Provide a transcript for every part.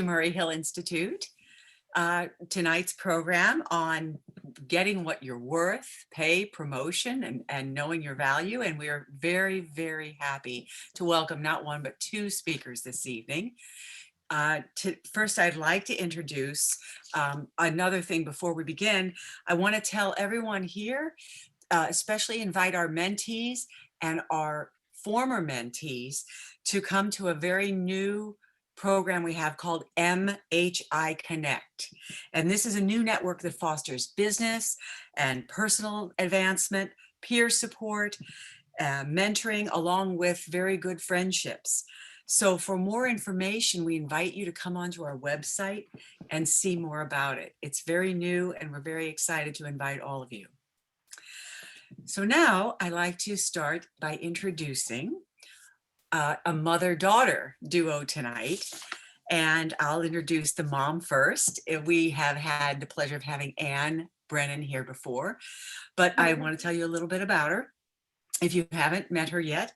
Murray Hill Institute. Tonight's program on getting what you're worth, pay, promotion, and knowing your value. And we are very, very happy to welcome not one, but two speakers this evening. First, I'd like to introduce another thing before we begin. I want to tell everyone here, especially invite our mentees and our former mentees to come to a very new program we have called MHI Connect. And this is a new network that fosters business and personal advancement, peer support, mentoring, along with very good friendships. So for more information, we invite you to come onto our website and see more about it. It's very new and we're very excited to invite all of you. So now I'd like to start by introducing a mother-daughter duo tonight. And I'll introduce the mom first. We have had the pleasure of having Anne Brennan here before, but I want to tell you a little bit about her if you haven't met her yet.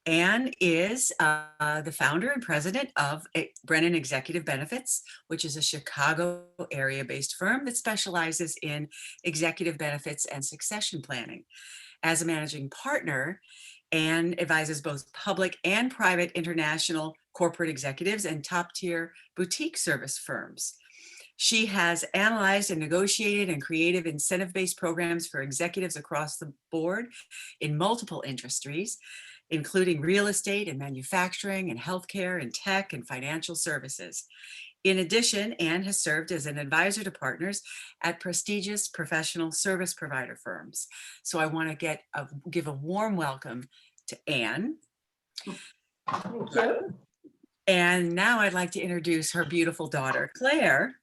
Anne is the founder and president of Brennan Executive Benefits, which is a Chicago area-based firm that specializes in executive benefits and succession planning. As a managing partner, Anne advises both public and private international corporate executives and top-tier boutique service firms. She has analyzed and negotiated and created incentive-based programs for executives across the board in multiple industries, including real estate and manufacturing and healthcare and tech and financial services. In addition, Anne has served as an advisor to partners at prestigious professional service provider firms. So I want to give a warm welcome to Anne. Thank you. And now I'd like to introduce her beautiful daughter, Claire.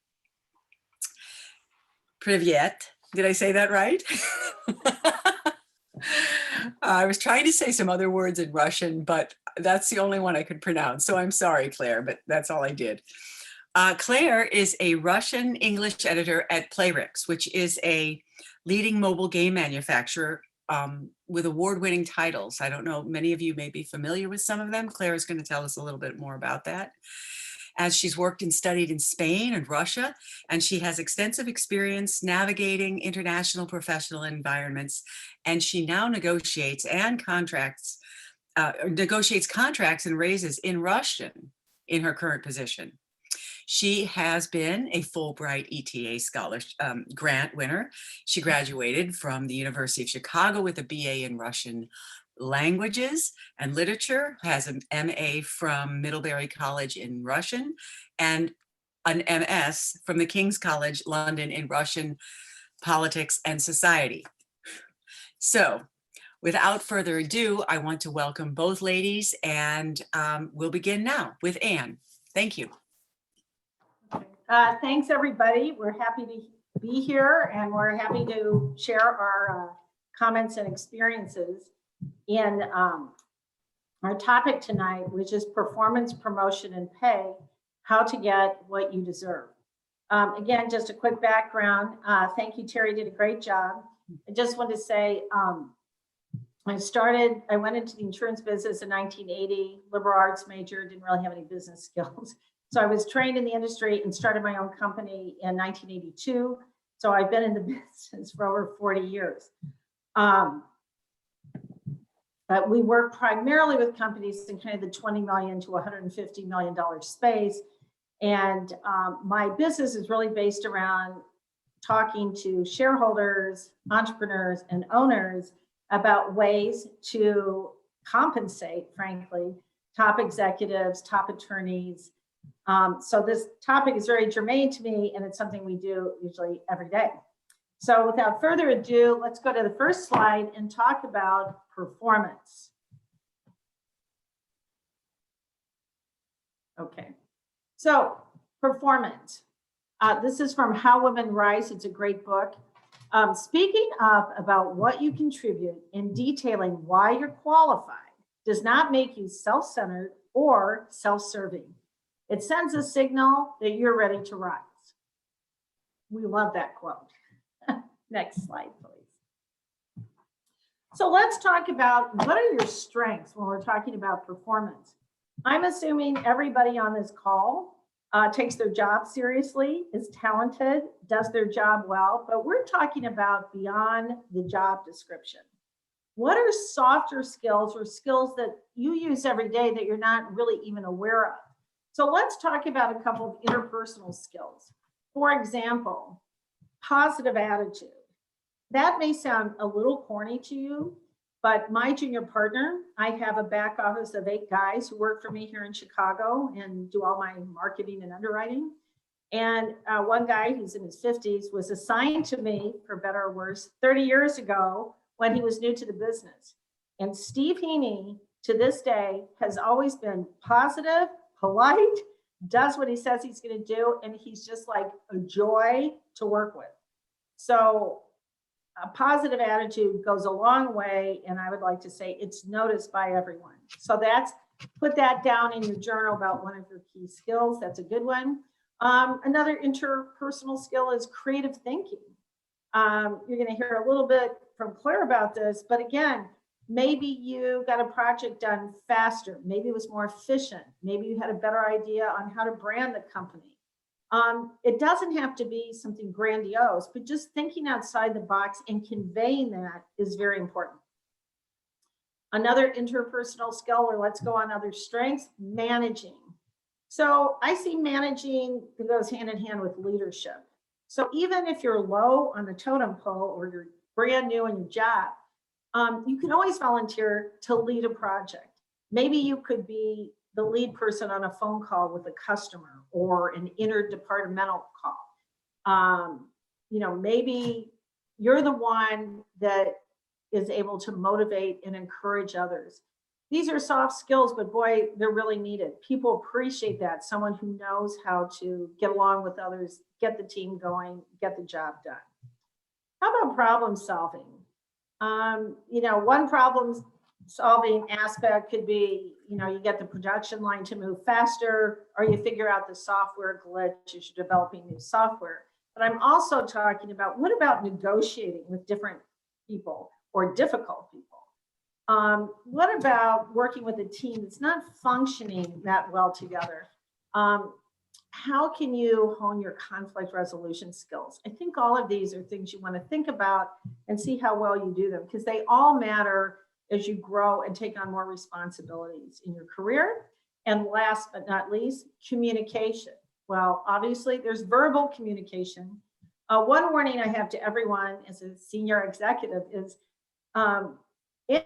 Privyet. Did I say that right? I was trying to say some other words in Russian, but that's the only one I could pronounce. So I'm sorry, Claire, but that's all I did. Claire is a Russian English editor at Playrix, which is a leading mobile game manufacturer with award-winning titles. I don't know, many of you may be familiar with some of them. Claire is going to tell us a little bit more about that. As she's worked and studied in Spain and Russia, and she has extensive experience navigating international professional environments, and she now negotiates contracts and raises in Russian in her current position. She has been a Fulbright ETA scholarship grant winner. She graduated from the University of Chicago with a BA in Russian languages and literature, has an MA from Middlebury College in Russian, and an MS from the King's College London in Russian politics and society. So without further ado, I want to welcome both ladies, and we'll begin now with Anne. Thank you. Thanks, everybody. We're happy to be here, and we're happy to share our comments and experiences in our topic tonight, which is performance, promotion, and pay, how to get what you deserve. Again, just a quick background. Thank you, Terry did a great job. I just want to say, I went into the insurance business in 1980, liberal arts major, didn't really have any business skills. So I was trained in the industry and started my own company in 1982. So I've been in the business for over 40 years. But we work primarily with companies in kind of the $20 million to $150 million space. And my business is really based around talking to shareholders, entrepreneurs, and owners about ways to compensate, frankly, top executives, top attorneys. So this topic is very germane to me, and it's something we do usually every day. So without further ado, let's go to the first slide and talk about performance. Okay, so performance. This is from How Women Rise. It's a great book. Speaking up about what you contribute and detailing why you're qualified does not make you self-centered or self-serving. It sends a signal that you're ready to rise. We love that quote. Next slide, please. So let's talk about what are your strengths when we're talking about performance. I'm assuming everybody on this call takes their job seriously, is talented, does their job well, but we're talking about beyond the job description. What are softer skills or skills that you use every day that you're not really even aware of? So let's talk about a couple of interpersonal skills. For example, positive attitude. That may sound a little corny to you, but my junior partner, I have a back office of 8 guys who work for me here in Chicago and do all my marketing and underwriting. And one guy who's in his 50s was assigned to me, for better or worse, 30 years ago when he was new to the business. And Steve Heaney, to this day, has always been positive, polite, does what he says he's going to do, and he's just like a joy to work with. So a positive attitude goes a long way, and I would like to say it's noticed by everyone. So that's, put that down in your journal about one of your key skills. That's a good one. Another interpersonal skill is creative thinking. You're going to hear a little bit from Claire about this, but again, maybe you got a project done faster. Maybe it was more efficient. Maybe you had a better idea on how to brand the company. It doesn't have to be something grandiose, but just thinking outside the box and conveying that is very important. Another interpersonal skill, or let's go on other strengths, managing. So I see managing that goes hand in hand with leadership. So even if you're low on the totem pole or you're brand new in your job, you can always volunteer to lead a project. Maybe you could be the lead person on a phone call with a customer or an interdepartmental call. Maybe you're the one that is able to motivate and encourage others. These are soft skills, but boy, they're really needed. People appreciate that. Someone who knows how to get along with others, get the team going, get the job done. How about problem solving? One problem solving aspect could be, you get the production line to move faster, or you figure out the software glitch as you're developing new software. But I'm also talking about, what about negotiating with different people or difficult people? What about working with a team that's not functioning that well together? How can you hone your conflict resolution skills? I think all of these are things you want to think about and see how well you do them, because they all matter as you grow and take on more responsibilities in your career. And last but not least, communication. Well, obviously there's verbal communication. One warning I have to everyone as a senior executive is, if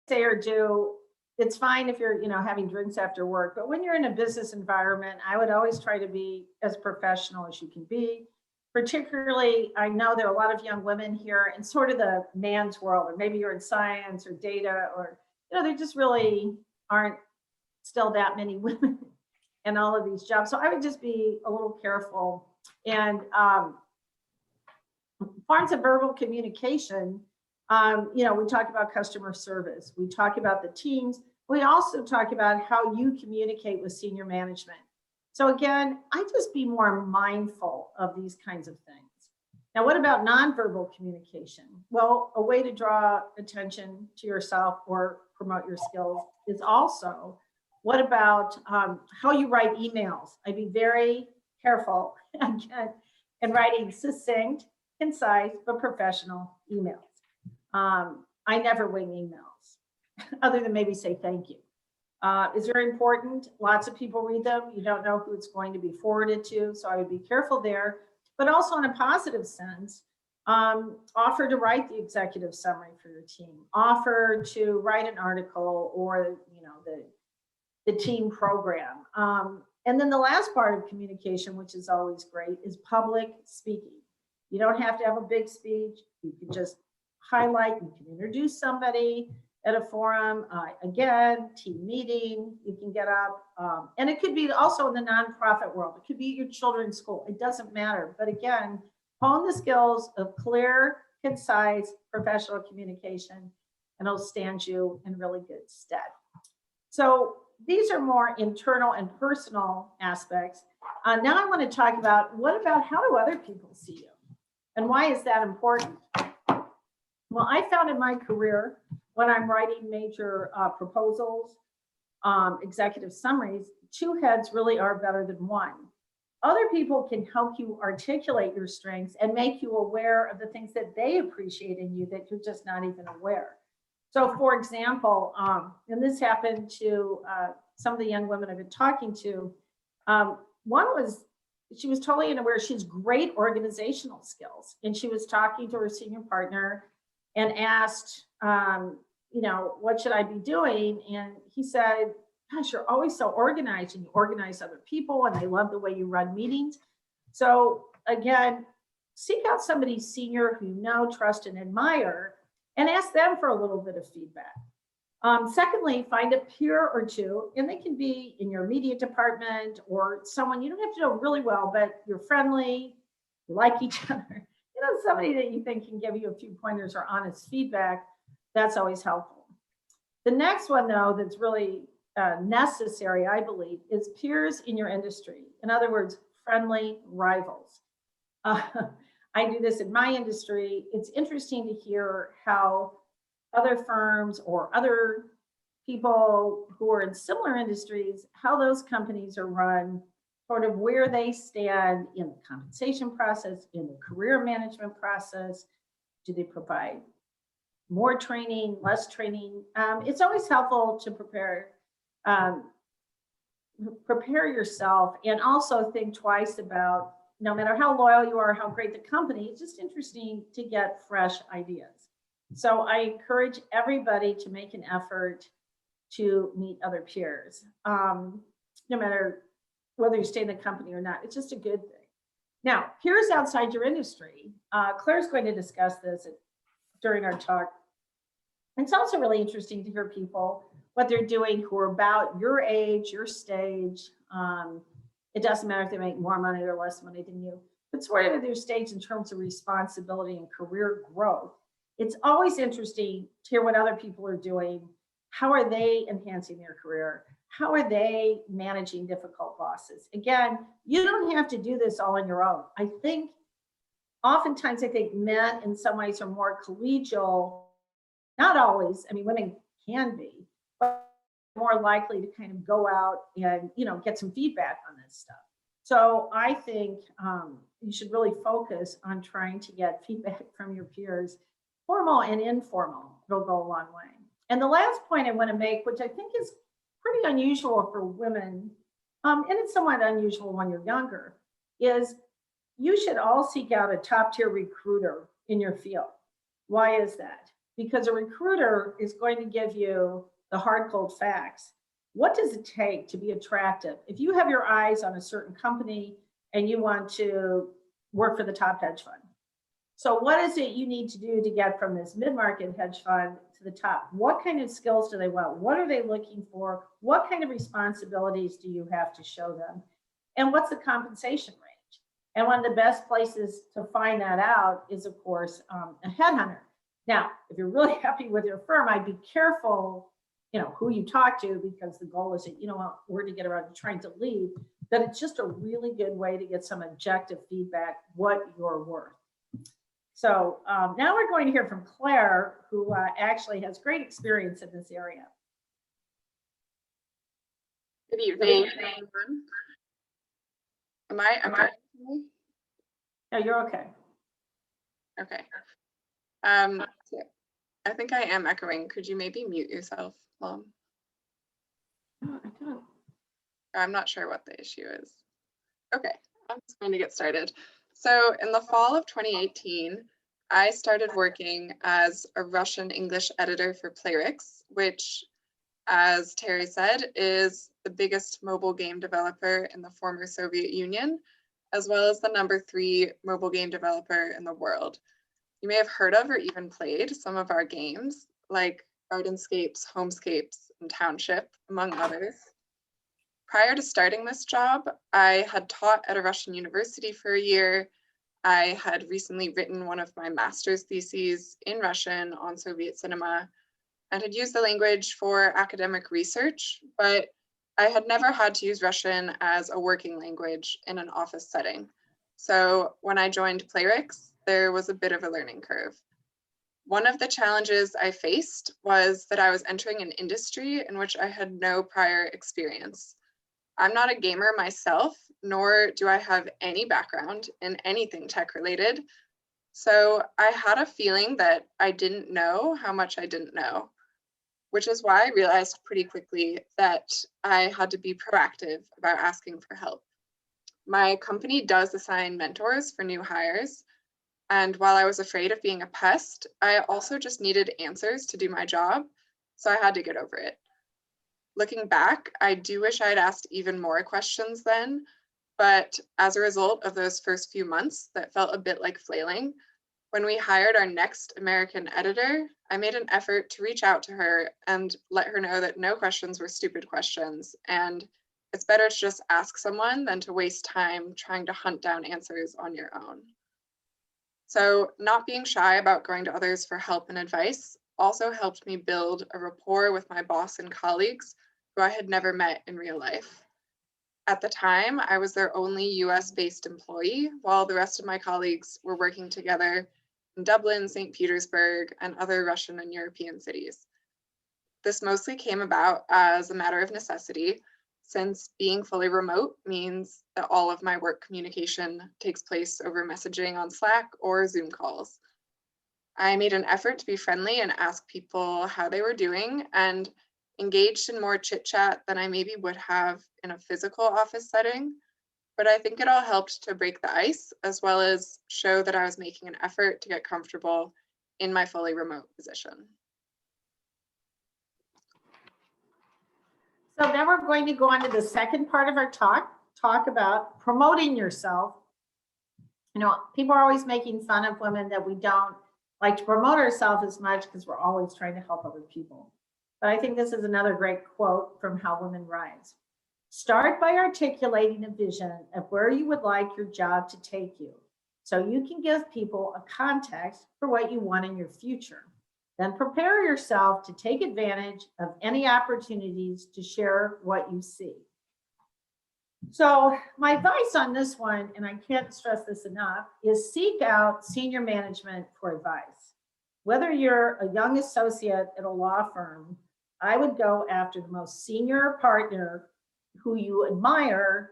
say or do, it's fine if you're having drinks after work, but when you're in a business environment, I would always try to be as professional as you can be. Particularly, I know there are a lot of young women here in sort of the man's world, or maybe you're in science or data, or there just really aren't still that many women in all of these jobs. So I would just be a little careful. And forms of verbal communication, we talk about customer service, we talk about the teams, we also talk about how you communicate with senior management. So again, I just be more mindful of these kinds of things. Now, what about nonverbal communication? Well, a way to draw attention to yourself or promote your skills is also, what about how you write emails? I'd be very careful again in writing succinct, concise, but professional emails. I never wing emails, other than maybe say thank you. It's very important. Lots of people read them. You don't know who it's going to be forwarded to, so I would be careful there. But also in a positive sense, offer to write the executive summary for your team. Offer to write an article or the team program. And then the last part of communication, which is always great, is public speaking. You don't have to have a big speech. You can just highlight, you can introduce somebody at a forum, again, team meeting, you can get up. And it could be also in the nonprofit world. It could be your children's school. It doesn't matter. But again, hone the skills of clear, concise, professional communication, and it'll stand you in really good stead. So these are more internal and personal aspects. Now I want to talk about, what about how do other people see you? And why is that important? Well, I found in my career, when I'm writing major proposals executive summaries, 2 heads really are better than 1. Other people can help you articulate your strengths and make you aware of the things that they appreciate in you that you're just not even aware. So for example, and this happened to some of the young women I've been talking to, one was, she was totally unaware, she has great organizational skills. And she was talking to her senior partner and asked, what should I be doing? And he said, gosh, you're always so organized, and you organize other people, and they love the way you run meetings. So again, seek out somebody senior who you know, trust, and admire, and ask them for a little bit of feedback. Secondly, find a peer or two, and they can be in your immediate department or someone you don't have to know really well, but you're friendly, you like each other. Somebody that you think can give you a few pointers or honest feedback. That's always helpful. The next one, though, that's really necessary, I believe, is peers in your industry. In other words, friendly rivals. I do this in my industry. It's interesting to hear how other firms or other people who are in similar industries, how those companies are run, sort of where they stand in the compensation process, in the career management process. Do they provide more training, less training? It's always helpful to prepare yourself, and also think twice about, no matter how loyal you are, how great the company, it's just interesting to get fresh ideas. So I encourage everybody to make an effort to meet other peers, no matter whether you stay in the company or not. It's just a good thing. Now, peers outside your industry. Claire's going to discuss this during our talk. It's also really interesting to hear people, what they're doing, who are about your age, your stage. It doesn't matter if they make more money or less money than you, but sort of at their stage in terms of responsibility and career growth. It's always interesting to hear what other people are doing. How are they enhancing their career? How are they managing difficult bosses? Again, you don't have to do this all on your own. I think oftentimes men in some ways are more collegial. Not always. I mean, women can be, but more likely to kind of go out and, get some feedback on this stuff. So I think you should really focus on trying to get feedback from your peers, formal and informal. It'll go a long way. And the last point I want to make, which I think is pretty unusual for women, and it's somewhat unusual when you're younger, is you should all seek out a top-tier recruiter in your field. Why is that? Because a recruiter is going to give you the hard, cold facts. What does it take to be attractive? If you have your eyes on a certain company and you want to work for the top hedge fund, so what is it you need to do to get from this mid-market hedge fund to the top? What kind of skills do they want? What are they looking for? What kind of responsibilities do you have to show them? And what's the compensation range? And one of the best places to find that out is, of course, a headhunter. Now, if you're really happy with your firm, I'd be careful, who you talk to, because the goal is that you don't want word to get around to trying to leave, that it's just a really good way to get some objective feedback, what you're worth. So now we're going to hear from Claire, who actually has great experience in this area. Good evening, everyone. Am I? No, you're okay. Okay. I think I am echoing. Could you maybe mute yourself, Mom? No, I don't. I'm not sure what the issue is. Okay, I'm just going to get started. So in the fall of 2018, I started working as a Russian English editor for Playrix, which, as Terry said, is the biggest mobile game developer in the former Soviet Union, as well as the #3 mobile game developer in the world. You may have heard of or even played some of our games, like Gardenscapes, Homescapes, and Township, among others. Prior to starting this job, I had taught at a Russian university for a year. I had recently written one of my master's theses in Russian on Soviet cinema and had used the language for academic research, but I had never had to use Russian as a working language in an office setting. So when I joined Playrix, there was a bit of a learning curve. One of the challenges I faced was that I was entering an industry in which I had no prior experience. I'm not a gamer myself, nor do I have any background in anything tech related. So I had a feeling that I didn't know how much I didn't know, which is why I realized pretty quickly that I had to be proactive about asking for help. My company does assign mentors for new hires. And while I was afraid of being a pest, I also just needed answers to do my job. So I had to get over it. Looking back, I do wish I had asked even more questions then. But as a result of those first few months that felt a bit like flailing, when we hired our next American editor, I made an effort to reach out to her and let her know that no questions were stupid questions. And it's better to just ask someone than to waste time trying to hunt down answers on your own. So not being shy about going to others for help and advice also helped me build a rapport with my boss and colleagues who I had never met in real life. At the time, I was their only US-based employee, while the rest of my colleagues were working together in Dublin, St. Petersburg, and other Russian and European cities. This mostly came about as a matter of necessity, since being fully remote means that all of my work communication takes place over messaging on Slack or Zoom calls. I made an effort to be friendly and ask people how they were doing, and engaged in more chit chat than I maybe would have in a physical office setting. But I think it all helped to break the ice, as well as show that I was making an effort to get comfortable in my fully remote position. So then we're going to go on to the second part of our talk about promoting yourself. You know, people are always making fun of women that we don't like to promote ourselves as much because we're always trying to help other people. But I think this is another great quote from How Women Rise. Start by articulating a vision of where you would like your job to take you, so you can give people a context for what you want in your future. Then prepare yourself to take advantage of any opportunities to share what you see. So my advice on this one, and I can't stress this enough, is seek out senior management for advice. Whether you're a young associate at a law firm, I would go after the most senior partner who you admire,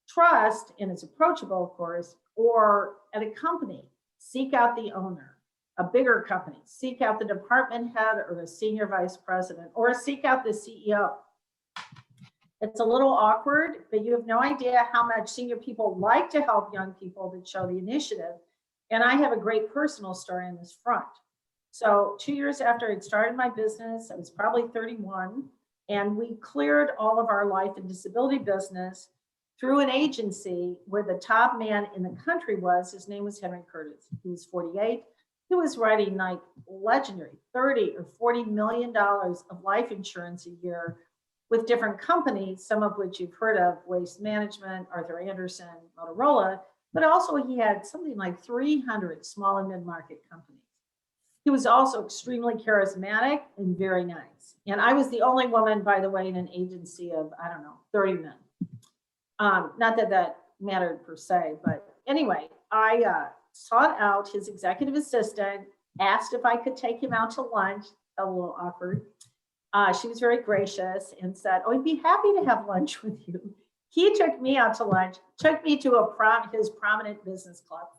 trust, and is approachable, of course, or at a company, seek out the owner. A bigger company, seek out the department head or the senior vice president, or seek out the CEO. It's a little awkward, but you have no idea how much senior people like to help young people that show the initiative. And I have a great personal story on this front. So 2 years after I'd started my business, I was probably 31, and we cleared all of our life and disability business through an agency where the top man in the country was. His name was Henry Curtis. He was 48. He was writing like legendary $30 or $40 million of life insurance a year with different companies, some of which you've heard of: Waste Management, Arthur Andersen, Motorola, but also he had something like 300 small and mid-market companies. He was also extremely charismatic and very nice. And I was the only woman, by the way, in an agency of, 30 men. Not that that mattered per se, but anyway, I sought out his executive assistant, asked if I could take him out to lunch. A little awkward. She was very gracious and said, "Oh, I'd be happy to have lunch with you." He took me out to lunch, took me to his prominent business club.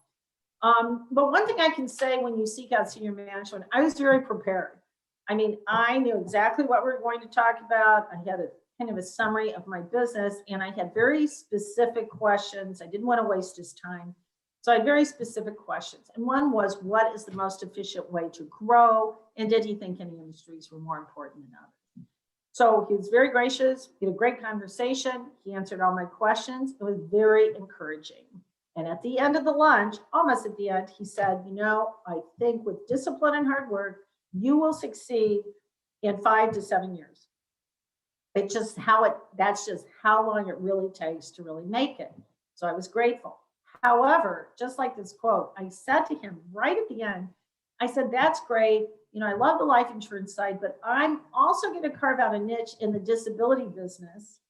But one thing I can say, when you seek out senior management, I was very prepared. I mean, I knew exactly what we were going to talk about. I had a kind of a summary of my business, and I had very specific questions. I didn't want to waste his time. So I had very specific questions. And one was, what is the most efficient way to grow? And did he think any industries were more important than others? So he was very gracious. We had a great conversation. He answered all my questions. It was very encouraging. And at the end of the lunch, almost at the end, he said, I think with discipline and hard work, you will succeed in 5 to 7 years. That's just how long it really takes to really make it. So I was grateful. However, just like this quote, I said to him right at the end, I said, that's great. I love the life insurance side, but I'm also going to carve out a niche in the disability business.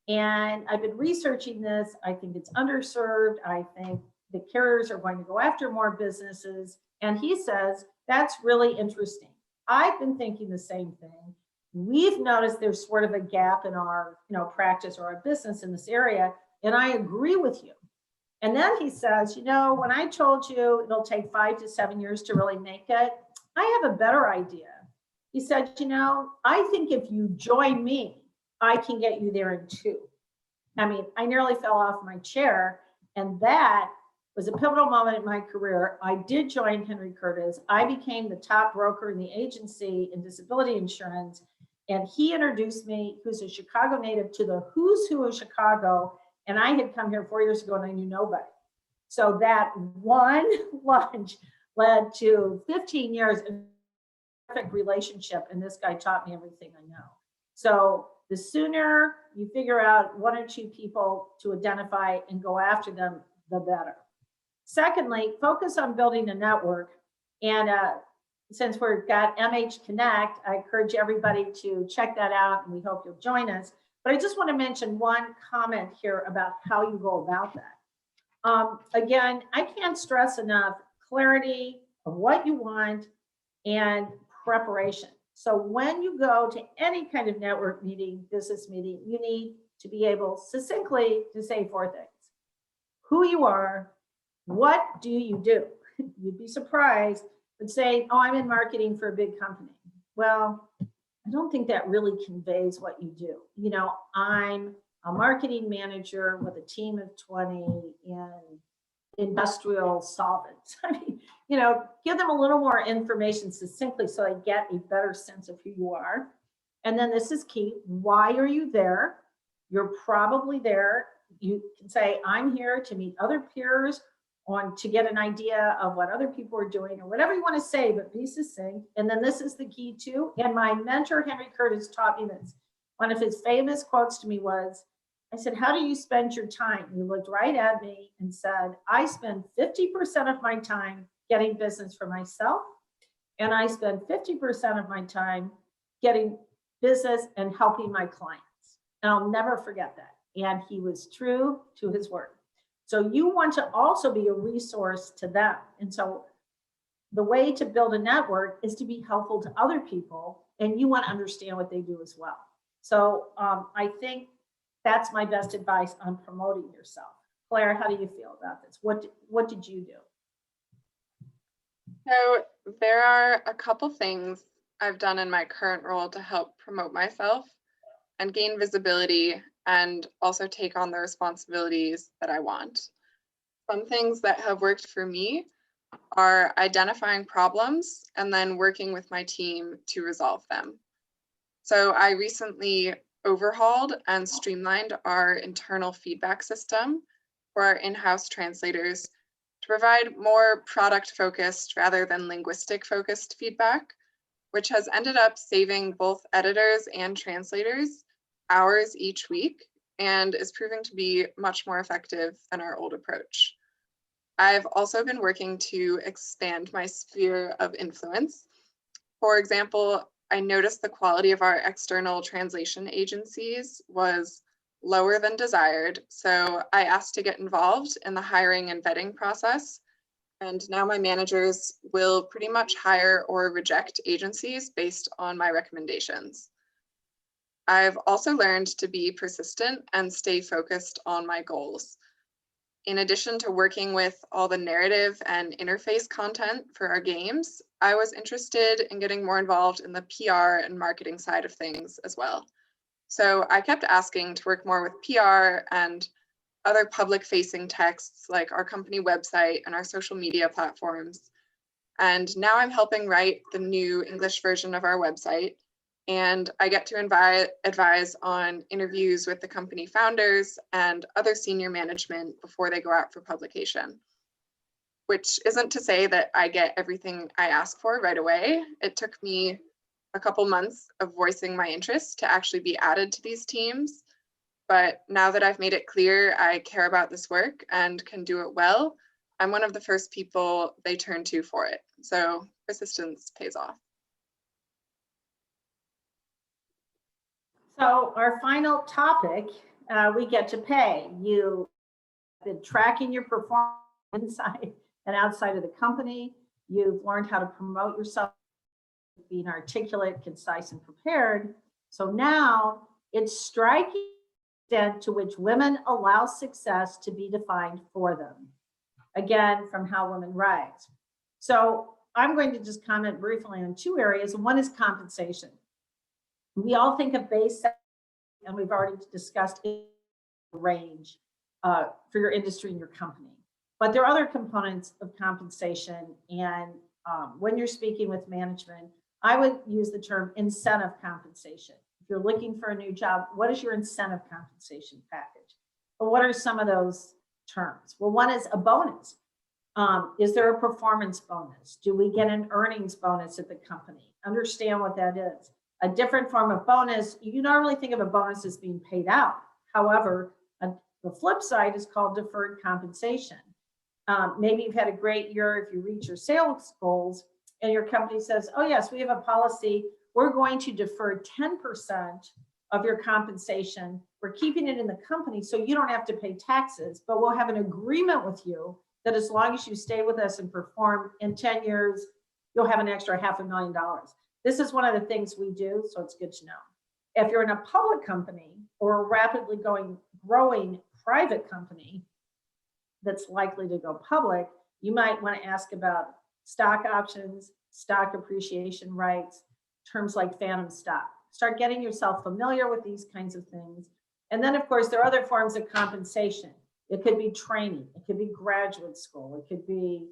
And I've been researching this. I think it's underserved. I think the carriers are going to go after more businesses. And he says, That's really interesting. I've been thinking the same thing. We've noticed there's sort of a gap in our, practice or our business in this area, and I agree with you. And then he says, when I told you it'll take 5 to 7 years to really make it, I have a better idea. He said, I think if you join me, I can get you there in 2. I mean, I nearly fell off my chair, and that was a pivotal moment in my career. I did join Henry Curtis. I became the top broker in the agency in disability insurance, and he introduced me, who's a Chicago native, to the who's who of Chicago. And I had come here 4 years ago and I knew nobody. So that one lunch led to 15 years of perfect relationship. And this guy taught me everything I know. So the sooner you figure out 1 or 2 people to identify and go after them, the better. Secondly, focus on building a network. And since we've got MH Connect, I encourage everybody to check that out, and we hope you'll join us. But I just want to mention one comment here about how you go about that. Again, I can't stress enough clarity of what you want and preparation. So when you go to any kind of network meeting, business meeting, you need to be able succinctly to say 4 things. Who you are, what do you do? You'd be surprised, but saying, oh, I'm in marketing for a big company. Well, I don't think that really conveys what you do. I'm a marketing manager with a team of 20 in industrial solvents. I mean, give them a little more information succinctly so they get a better sense of who you are. And then this is key. Why are you there? You're probably there. You can say, I'm here to meet other peers, to get an idea of what other people are doing, or whatever you want to say, but be succinct. And then this is the key too. And my mentor, Henry Curtis, taught me this. One of his famous quotes to me was, I said, how do you spend your time? He looked right at me and said, I spend 50% of my time getting business for myself, and I spend 50% of my time getting business and helping my clients. And I'll never forget that. And he was true to his word. So you want to also be a resource to them. And so the way to build a network is to be helpful to other people, and you want to understand what they do as well. So I think that's my best advice on promoting yourself. Claire, how do you feel about this? What did you do? So there are a couple things I've done in my current role to help promote myself and gain visibility, and also take on the responsibilities that I want. Some things that have worked for me are identifying problems and then working with my team to resolve them. So I recently overhauled and streamlined our internal feedback system for our in-house translators to provide more product-focused rather than linguistic-focused feedback, which has ended up saving both editors and translators hours each week and is proving to be much more effective than our old approach. I've also been working to expand my sphere of influence. For example, I noticed the quality of our external translation agencies was lower than desired, so I asked to get involved in the hiring and vetting process. And now my managers will pretty much hire or reject agencies based on my recommendations. I've also learned to be persistent and stay focused on my goals. In addition to working with all the narrative and interface content for our games, I was interested in getting more involved in the PR and marketing side of things as well. So I kept asking to work more with PR and other public-facing texts like our company website and our social media platforms. And now I'm helping write the new English version of our website. And I get to advise on interviews with the company founders and other senior management before they go out for publication, which isn't to say that I get everything I ask for right away. It took me a couple months of voicing my interest to actually be added to these teams. But now that I've made it clear I care about this work and can do it well, I'm one of the first people they turn to for it. So persistence pays off. So our final topic, we get to pay. You've been tracking your performance inside and outside of the company. You've learned how to promote yourself, being articulate, concise, and prepared. So now it's striking the extent to which women allow success to be defined for them. Again, from How Women Rise. So I'm going to just comment briefly on two areas. One is compensation. We all think of base salary, and we've already discussed range for your industry and your company. But there are other components of compensation. And when you're speaking with management, I would use the term incentive compensation. If you're looking for a new job, what is your incentive compensation package? Well, what are some of those terms? Well, one is a bonus. Is there a performance bonus? Do we get an earnings bonus at the company? Understand what that is. A different form of bonus, you normally think of a bonus as being paid out. However, the flip side is called deferred compensation. Maybe you've had a great year if you reach your sales goals and your company says, oh yes, we have a policy. We're going to defer 10% of your compensation. We're keeping it in the company so you don't have to pay taxes, but we'll have an agreement with you that as long as you stay with us and perform in 10 years, you'll have an extra $500,000. This is one of the things we do, so it's good to know. If you're in a public company or a rapidly growing private company that's likely to go public, you might want to ask about stock options, stock appreciation rights, terms like phantom stock. Start getting yourself familiar with these kinds of things. And then, of course, there are other forms of compensation. It could be training, it could be graduate school, it could be,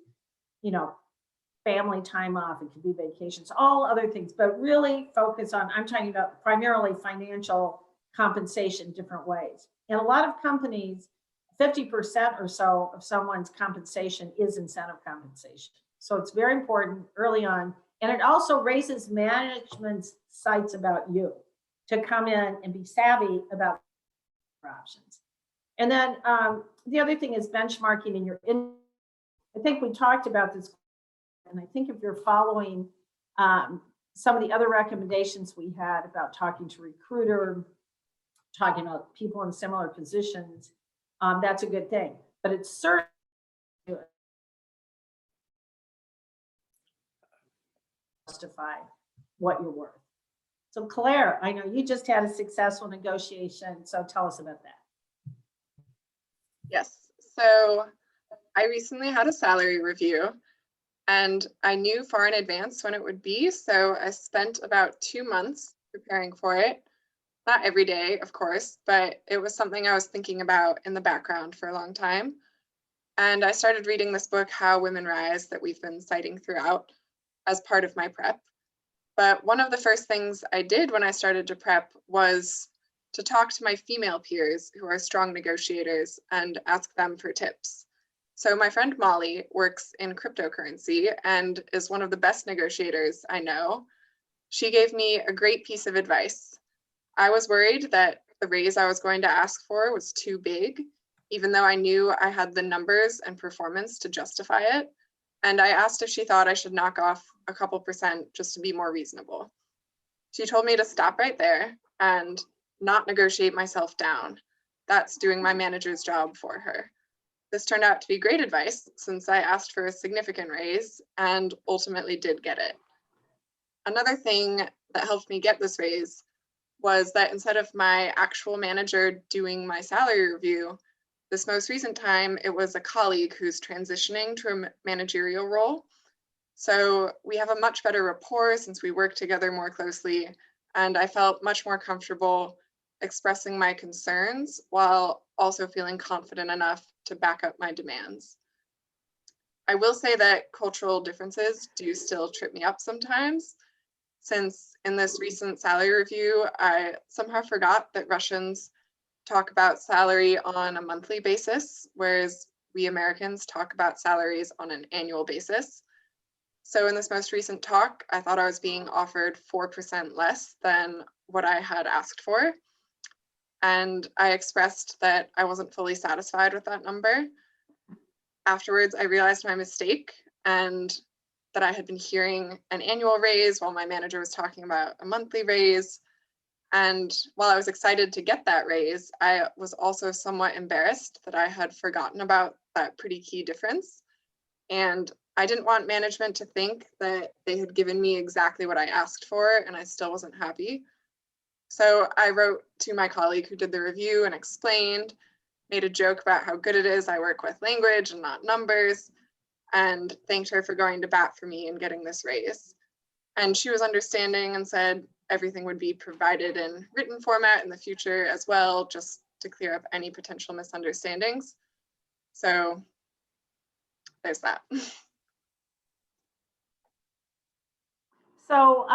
family time off, it could be vacations, all other things, but really focus on, I'm talking about primarily financial compensation, different ways. And a lot of companies, 50% or so of someone's compensation is incentive compensation. So it's very important early on. And it also raises management's sights about you to come in and be savvy about options. And then the other thing is benchmarking in your, I think we talked about this, and I think if you're following some of the other recommendations we had about talking to recruiter, talking about people in similar positions, that's a good thing. But it's certainly justify what you're worth. So Claire, I know you just had a successful negotiation, so tell us about that. Yes, so I recently had a salary review and I knew far in advance when it would be. So I spent about 2 months preparing for it. Not every day, of course, but it was something I was thinking about in the background for a long time. And I started reading this book, How Women Rise, that we've been citing throughout as part of my prep. But one of the first things I did when I started to prep was to talk to my female peers who are strong negotiators and ask them for tips. So my friend Molly works in cryptocurrency and is one of the best negotiators I know. She gave me a great piece of advice. I was worried that the raise I was going to ask for was too big, even though I knew I had the numbers and performance to justify it. And I asked if she thought I should knock off a couple percent just to be more reasonable. She told me to stop right there and not negotiate myself down. That's doing my manager's job for her. This turned out to be great advice since I asked for a significant raise and ultimately did get it. Another thing that helped me get this raise was that instead of my actual manager doing my salary review, this most recent time, it was a colleague who's transitioning to a managerial role. So we have a much better rapport since we work together more closely, and I felt much more comfortable expressing my concerns while also feeling confident enough to back up my demands. I will say that cultural differences do still trip me up sometimes, since in this recent salary review, I somehow forgot that Russians talk about salary on a monthly basis, whereas we Americans talk about salaries on an annual basis. So in this most recent talk, I thought I was being offered 4% less than what I had asked for. And I expressed that I wasn't fully satisfied with that number. Afterwards, I realized my mistake and that I had been hearing an annual raise while my manager was talking about a monthly raise. And while I was excited to get that raise, I was also somewhat embarrassed that I had forgotten about that pretty key difference. And I didn't want management to think that they had given me exactly what I asked for, and I still wasn't happy. So I wrote to my colleague who did the review and explained, made a joke about how good it is I work with language and not numbers, and thanked her for going to bat for me and getting this raise. And she was understanding and said everything would be provided in written format in the future as well, just to clear up any potential misunderstandings. So there's that. So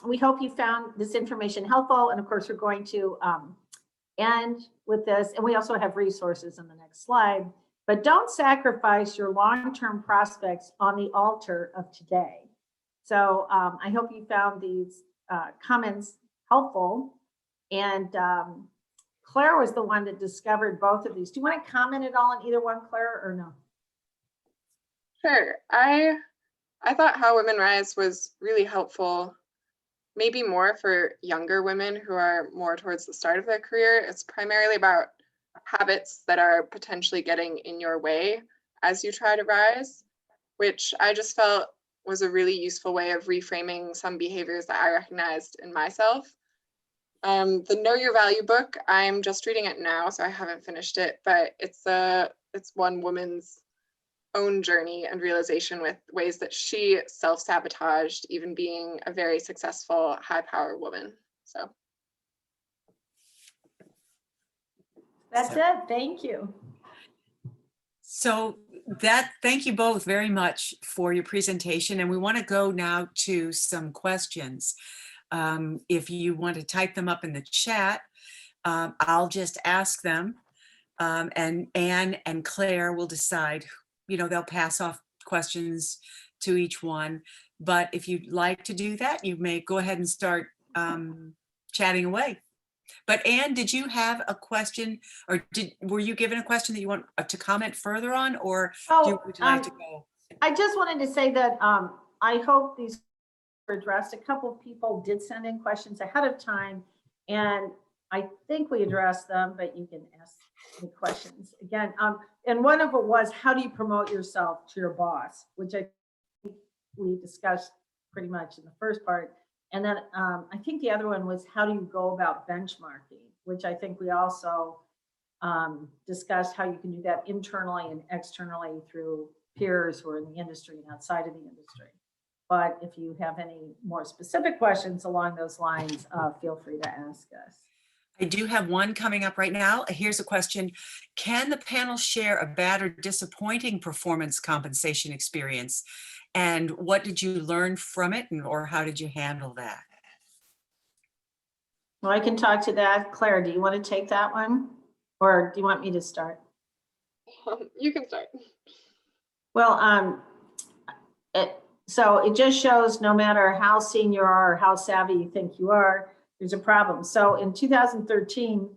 we hope you found this information helpful. And of course, we're going to end with this. And we also have resources in the next slide. But don't sacrifice your long-term prospects on the altar of today. So I hope you found these comments helpful. And Claire was the one that discovered both of these. Do you want to comment at all on either one, Claire, or no? Sure. I thought How Women Rise was really helpful, maybe more for younger women who are more towards the start of their career. It's primarily about habits that are potentially getting in your way as you try to rise, which I just felt was a really useful way of reframing some behaviors that I recognized in myself. The Know Your Value book, I'm just reading it now, so I haven't finished it, but it's one woman's own journey and realization with ways that she self-sabotaged, even being a very successful, high-power woman. So That's it. Thank you. So thank you both very much for your presentation. And we want to go now to some questions. If you want to type them up in the chat, I'll just ask them. And Anne and Claire will decide, they'll pass off questions to each one. But if you'd like to do that, you may go ahead and start chatting away. But Anne, did you have a question, or were you given a question that you want to comment further on, or would you like to go? I just wanted to say that I hope these were addressed. A couple of people did send in questions ahead of time, and I think we addressed them, but you can ask the questions again. And one of it was, how do you promote yourself to your boss, which I think we discussed pretty much in the first part. And then I think the other one was, how do you go about benchmarking, which I think we also discussed how you can do that internally and externally through peers who are in the industry and outside of the industry. But if you have any more specific questions along those lines, feel free to ask us. I do have one coming up right now. Here's a question. Can the panel share a bad or disappointing performance compensation experience? And what did you learn from it, or how did you handle that? Well, I can talk to that. Claire, do you want to take that one? Or do you want me to start? You can start. Well, so it just shows no matter how senior you are or how savvy you think you are, there's a problem. So in 2013,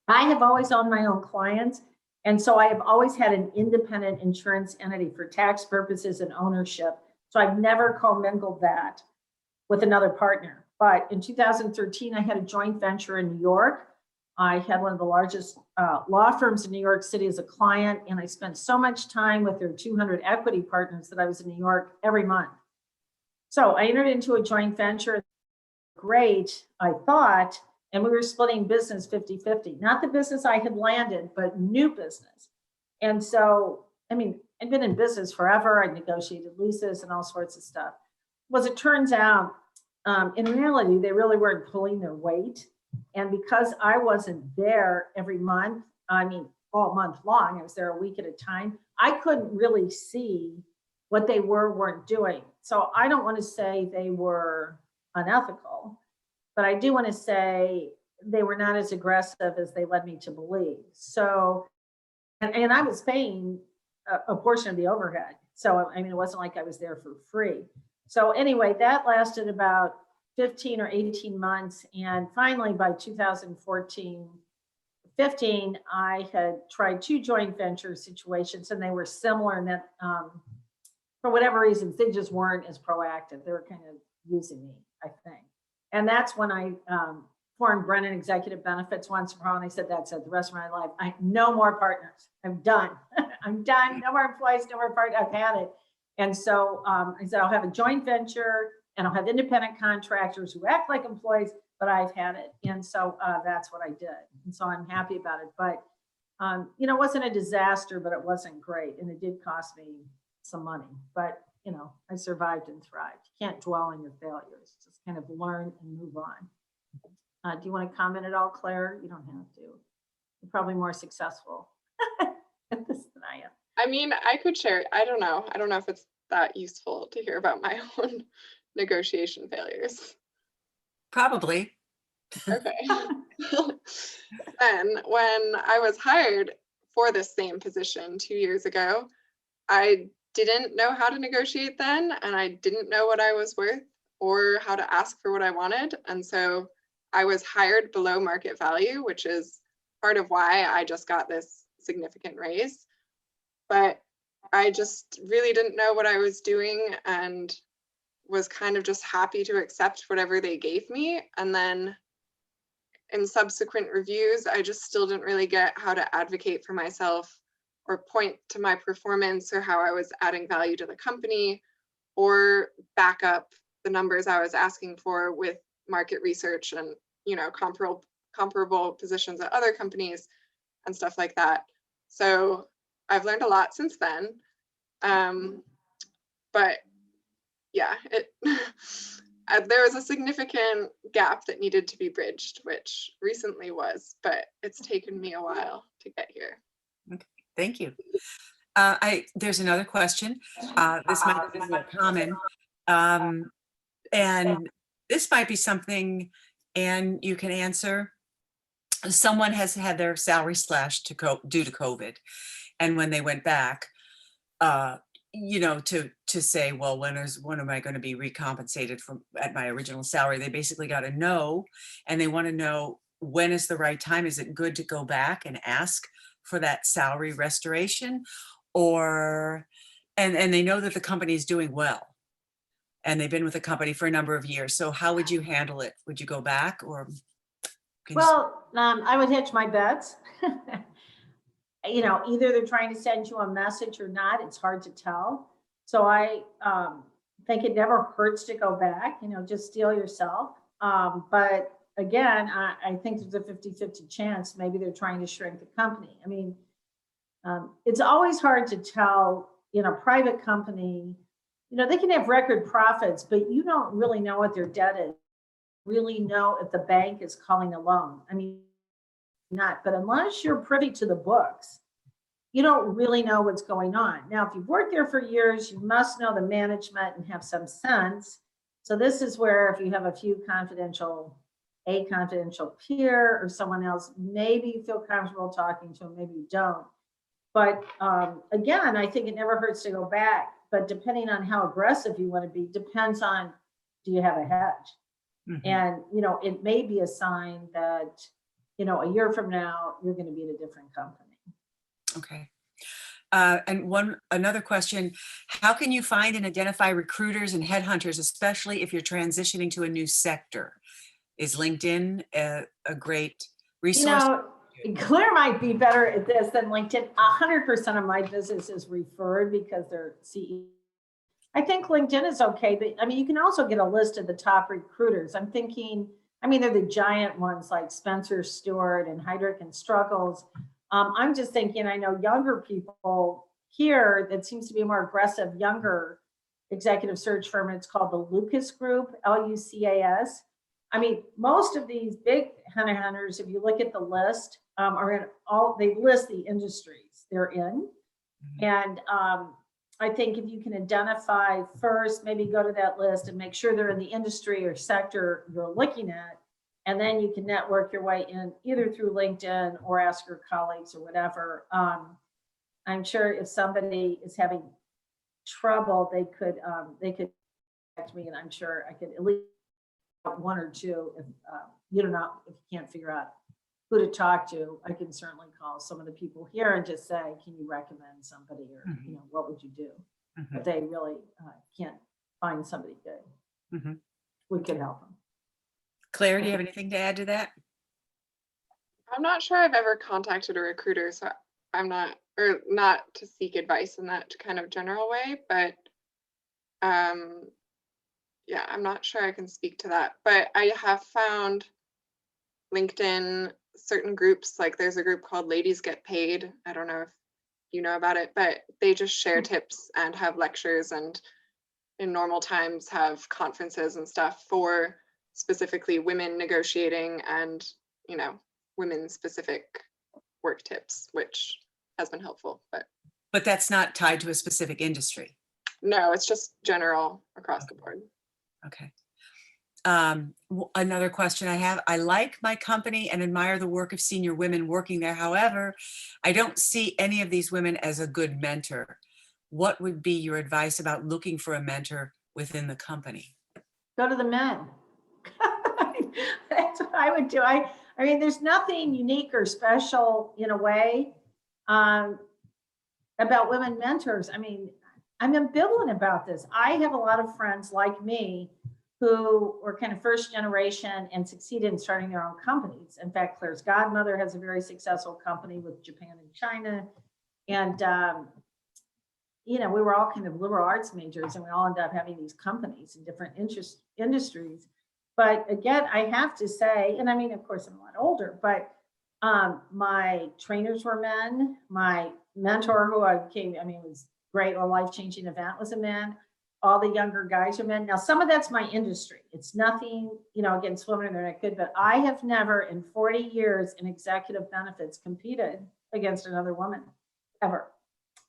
I have always owned my own clients. And so I have always had an independent insurance entity for tax purposes and ownership. So I've never commingled that with another partner. But in 2013, I had a joint venture in New York. I had one of the largest law firms in New York City as a client, and I spent so much time with their 200 equity partners that I was in New York every month. So I entered into a joint venture. Great, I thought, and we were splitting business 50-50. Not the business I had landed, but new business. And so, I mean, I'd been in business forever. I negotiated leases and all sorts of stuff. Well, as it turns out, in reality, they really weren't pulling their weight. And because I wasn't there every month, I mean, all month long, I was there a week at a time, I couldn't really see what they weren't doing. So I don't want to say they were unethical, but I do want to say they were not as aggressive as they led me to believe. So, and I was paying a portion of the overhead. So, I mean, it wasn't like I was there for free. So anyway, that lasted about 15 or 18 months. And finally, by 2014, 15, I had tried 2 joint venture situations, and they were similar in that for whatever reasons, they just weren't as proactive. They were kind of using me, I think. And that's when I Warren Brennan executive benefits once for all, and I said, that's it, the rest of my life. No more partners. I'm done. I'm done. No more employees, no more partners. I've had it. And so I said, I'll have a joint venture and I'll have independent contractors who act like employees, but I've had it. And so that's what I did. And so I'm happy about it. But, you know, it wasn't a disaster, but it wasn't great. And it did cost me some money. But, you know, I survived and thrived. You can't dwell on your failures. Just kind of learn and move on. Do you want to comment at all, Claire? You don't have to. You're probably more successful at this than I am. I mean, I could share. I don't know. I don't know if it's that useful to hear about my own negotiation failures. Probably. Okay. Then when I was hired for this same position 2 years ago, I didn't know how to negotiate then, and I didn't know what I was worth or how to ask for what I wanted. And so I was hired below market value, which is part of why I just got this significant raise. But I just really didn't know what I was doing and was kind of just happy to accept whatever they gave me. And then in subsequent reviews, I just still didn't really get how to advocate for myself or point to my performance or how I was adding value to the company or back up the numbers I was asking for with market research and, you know, comparable positions at other companies and stuff like that. So I've learned a lot since then. But yeah, there was a significant gap that needed to be bridged, which recently was, but it's taken me a while to get here. Okay, thank you. There's another question. This might be more common. And this might be something, and you can answer. Someone has had their salary slashed due to COVID. And when they went back, you know, to say, well, when am I going to be recompensated at my original salary? They basically got a no, and they want to know, when is the right time? Is it good to go back and ask for that salary restoration? Or, and they know that the company is doing well and they've been with the company for a number of years. So how would you handle it? Would you go back, or? Well, I would hedge my bets. You know, either they're trying to send you a message or not. It's hard to tell. So I think it never hurts to go back, you know, just steel yourself. But again, I think there's a 50-50 chance maybe they're trying to shrink the company. I mean, it's always hard to tell in a private company, you know, they can have record profits, but you don't really know what their debt is, really know if the bank is calling a loan. I mean, not, but unless you're privy to the books, you don't really know what's going on. Now, if you've worked there for years, you must know the management and have some sense. So this is where if you have a few confidential peer or someone else, maybe you feel comfortable talking to them, maybe you don't. But again, I think it never hurts to go back, but depending on how aggressive you want to be, depends on, do you have a hedge? Mm-hmm. And, you know, it may be a sign that, you know, a year from now, you're going to be at a different company. Okay. And another question, how can you find and identify recruiters and headhunters, especially if you're transitioning to a new sector? Is LinkedIn a great resource? You know, Claire might be better at this than LinkedIn. 100% of my business is referred because they're CEO. I think LinkedIn is okay, but I mean, you can also get a list of the top recruiters. I'm thinking, I mean, they're the giant ones like Spencer Stewart and Heidrick and Struggles. I'm just thinking, I know younger people here that seems to be a more aggressive, younger executive search firm. It's called the Lucas Group, Lucas. I mean, most of these big hunters, if you look at the list, are in they list the industries they're in. Mm-hmm. And I think if you can identify first, maybe go to that list and make sure they're in the industry or sector you're looking at. And then you can network your way in either through LinkedIn or ask your colleagues or whatever. I'm sure if somebody is having trouble, they could contact me, and I'm sure I could at least one or two. If you don't know, if you can't figure out who to talk to, I can certainly call some of the people here and just say, can you recommend somebody, or mm-hmm. you know, what would you do? Mm-hmm. If they really can't find somebody good, mm-hmm. we could help them. Claire, do you have anything to add to that? I'm not sure I've ever contacted a recruiter, so I'm not, or not to seek advice in that kind of general way, but yeah, I'm not sure I can speak to that. But I have found LinkedIn, certain groups, like there's a group called Ladies Get Paid. I don't know if you know about it, but they just share tips and have lectures, and in normal times have conferences and stuff for specifically women negotiating and, you know, women specific work tips, which has been helpful. But That's not tied to a specific industry. no, it's just general across the board. Okay. Another question I have, I like my company and admire the work of senior women working there. However, I don't see any of these women as a good mentor. What would be your advice about looking for a mentor within the company? Go to the men. That's what I would do. I mean, there's nothing unique or special in a way about women mentors. I mean, I'm ambivalent about this. I have a lot of friends like me who were kind of first generation and succeeded in starting their own companies. In fact, Claire's godmother has a very successful company with Japan and China. And, you know, we were all kind of liberal arts majors and we all ended up having these companies in different industries. But again, I have to say, and I mean, of course, I'm a lot older, but my trainers were men. My mentor who was great, a life-changing event, was a man. All the younger guys are men. Now, some of that's my industry. It's nothing, you know, against women, they're not good, but I have never in 40 years in executive benefits competed against another woman, ever.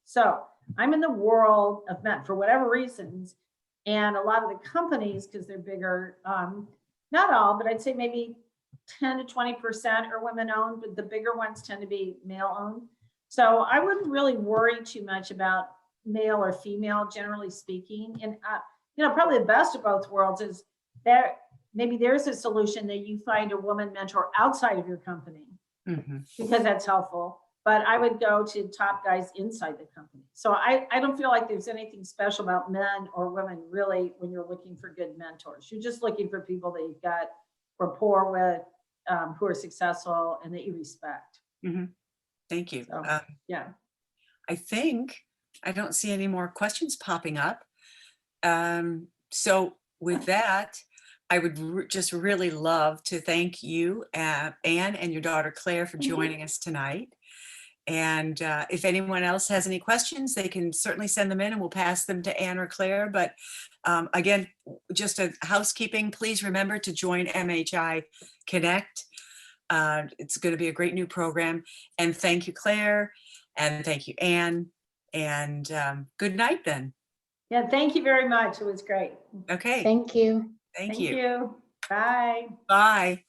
So I'm in the world of men for whatever reasons. And a lot of the companies, because they're bigger, not all, but I'd say maybe 10 to 20% are women owned, but the bigger ones tend to be male owned. So I wouldn't really worry too much about male or female, generally speaking. And, you know, probably the best of both worlds is that maybe there's a solution that you find a woman mentor outside of your company, because that's helpful. But I would go to top guys inside the company. So I don't feel like there's anything special about men or women really when you're looking for good mentors. You're just looking for people that you've got rapport with, who are successful and that you respect. Thank you. So, yeah. I think I don't see any more questions popping up. So with that, I would just really love to thank you, Anne, and your daughter Claire for joining us tonight. And if anyone else has any questions, they can certainly send them in and we'll pass them to Anne or Claire. But again, just a housekeeping, please remember to join MHI Connect. It's going to be a great new program. And thank you, Claire. And thank you, Anne. And good night then. Yeah, thank you very much. It was great. Okay. Thank you. Thank Thank you. you. Bye. Bye.